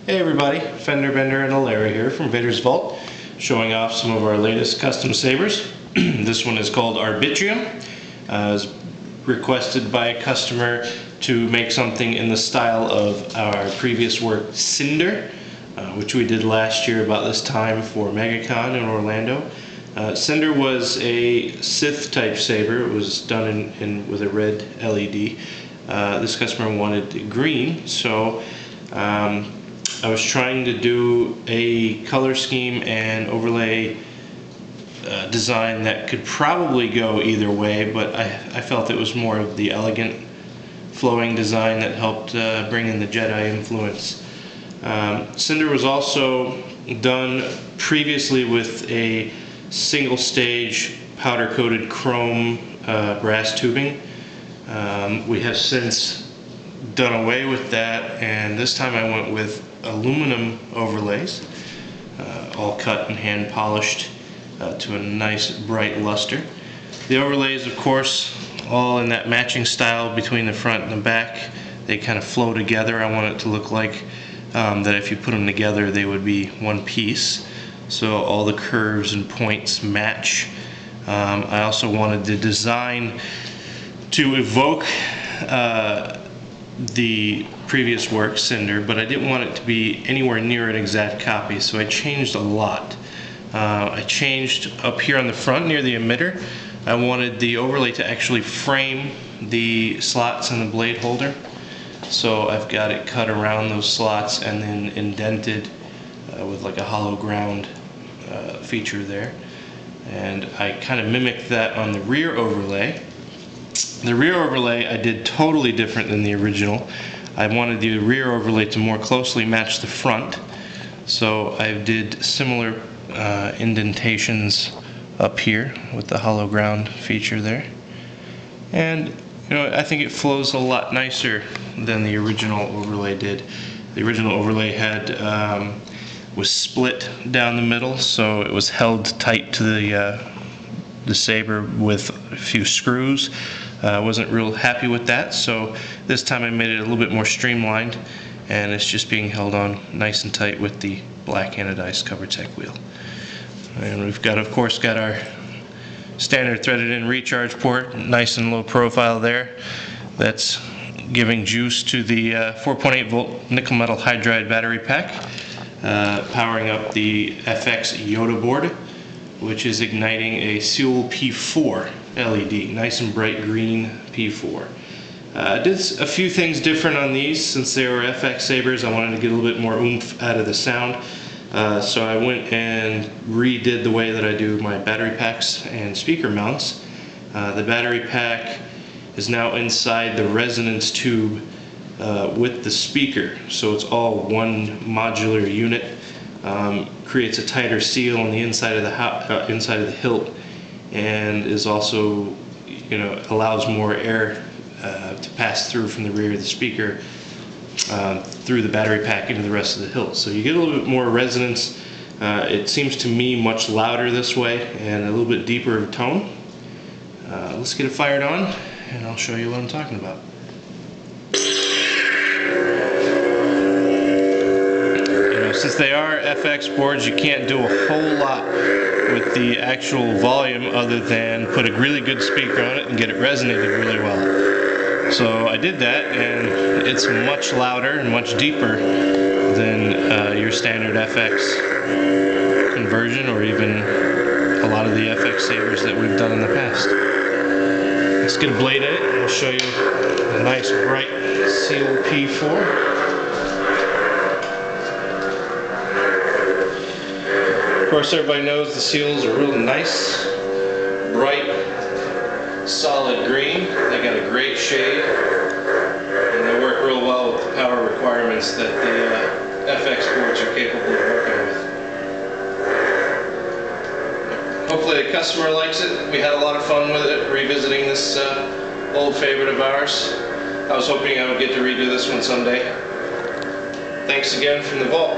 Hey everybody, Fender Bender and Larry here from Vader's Vault, showing off some of our latest custom sabers. This one is called Arbitrium. It was requested by a customer to make something in the style of our previous work, Cinder, which we did last year about this time for MegaCon in Orlando. Cinder was a Sith type saber. It was done with a red LED. This customer wanted green, so I was trying to do a color scheme and overlay design that could probably go either way, but I felt it was more of the elegant flowing design that helped bring in the Jedi influence. Cinder was also done previously with a single stage powder coated chrome brass tubing. We have since done away with that, and this time I went with aluminum overlays, all cut and hand polished to a nice bright luster. The overlays, of course, all in that matching style between the front and the back. They kind of flow together. I want it to look like that if you put them together they would be one piece, so all the curves and points match. I also wanted the design to evoke the previous work, Cinder, but I didn't want it to be anywhere near an exact copy, so I changed a lot. I changed up here on the front near the emitter. I wanted the overlay to actually frame the slots in the blade holder, so I've got it cut around those slots and then indented with like a hollow ground feature there. And I kind of mimicked that on the rear overlay. The rear overlay I did totally different than the original. I wanted the rear overlay to more closely match the front, so I did similar indentations up here with the hollow ground feature there. And you know, I think it flows a lot nicer than the original overlay did. The original overlay was split down the middle, so it was held tight to the saber with a few screws. I wasn't real happy with that, so this time I made it a little bit more streamlined, and it's just being held on nice and tight with the black anodized CoverTech wheel. And we've got, of course, got our standard threaded in recharge port, nice and low profile there. That's giving juice to the 4.8 volt nickel metal hydride battery pack, powering up the FX Yoda board, which is igniting a Seoul P4 LED, nice and bright green P4. I did a few things different on these. Since they were FX sabers, I wanted to get a little bit more oomph out of the sound. So I went and redid the way that I do my battery packs and speaker mounts. The battery pack is now inside the resonance tube with the speaker, so it's all one modular unit. Creates a tighter seal on the inside of the hilt, and is also, you know, allows more air to pass through from the rear of the speaker through the battery pack into the rest of the hilt. So you get a little bit more resonance. It seems to me much louder this way and a little bit deeper of tone. Let's get it fired on and I'll show you what I'm talking about. Since they are FX boards, you can't do a whole lot with the actual volume other than put a really good speaker on it and get it resonated really well. So I did that, and it's much louder and much deeper than your standard FX conversion, or even a lot of the FX sabers that we've done in the past. Let's get a blade in it, and I'll show you a nice bright Seoul P4. Of course, everybody knows the seals are real nice, bright, solid green. They got a great shade, and they work real well with the power requirements that the FX boards are capable of working with. Hopefully the customer likes it. We had a lot of fun with it, revisiting this old favorite of ours. I was hoping I would get to redo this one someday. Thanks again from the vault.